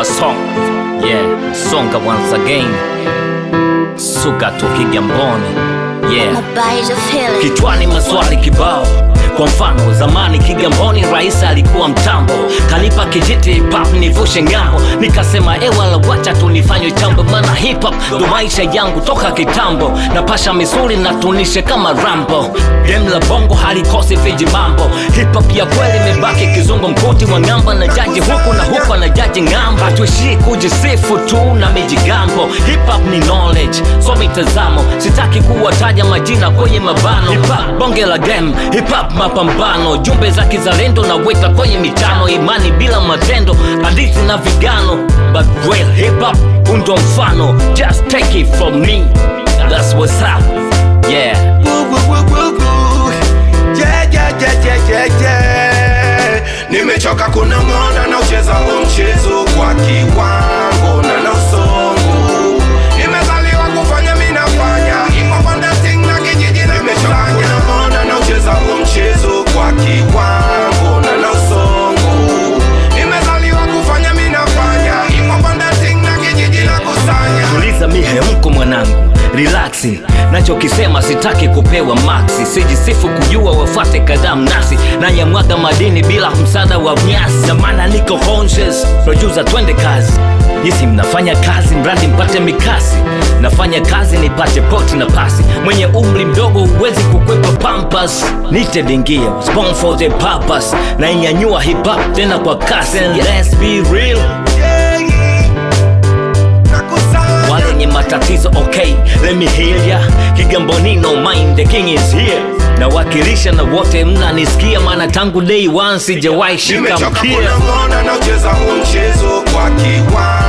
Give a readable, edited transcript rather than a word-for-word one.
Suga song, yeah, songa once again. Suga to Kigamboni, yeah. Kichwani maswali kibao. Kwa mfano zamani Kigamboni rais alikuwa mtambo, kanipa kijiti hip hop nivushe ngambo. Nikasema wala wacha tunifanywe chambo, maana hip hop ndo maisha yangu toka kitambo. Napasha misuli na tunishe kama Rambo, game la bongo halikosi viji mambo. Hip hop ya kweli imebaki kizungu mkuti wa ngamba, na jaji huku na huku na jaji ngamba. Hatuishi kujisifu tu na mijigambo, hip hop ni knowledge, so mitazamo. Sitaki kuwataja majina kwenye mabano. Hip hop bonge la game, hip hop mapambano, jumbe za kizalendo na weka kwenye mitano. Imani bila matendo, hadithi na vigano, but real hip hop undo mfano. Just take it from me, that's what's up, yeah. Nimechoka kunong'ona na ucheza mchezo kwa kiwango na usongo. Nimezaliwa kufanya mimi nafanya, hip hop that thing na kijiji na nimechoka kunong'ona na ucheza mchezo kwa kiwango na usongo. Nimezaliwa kufanya mimi nafanya, hip hop that thing na kijiji na kusanya. Tuliza mihemko mwanangu, relaxing. Nachokisema sitaki kupewa maxi, sijisifu kujua wafate kadamu nasi. Na nyamwaga madini bila msaada wa mnyasi, na maana niko conscious. Producer twende kazi, yesi mnafanya kazi mradi mpate mikasi. Nafanya kazi nipate poti na pasi, mwenye umri mdogo huwezi kukwepa pampas. Nitedingia, spawn for the purpose, na inyanyua hip hop tena kwa kasi. And let's be real, wale nye matatizo okay, let me heal ya. Kigamboni no mind, the king is here. Na wakilisha na wote mnanisikia, maana tangu day one sijawahi shika mkia. Nimechoka kunong'ona na ucheza mchezo kwa kiwango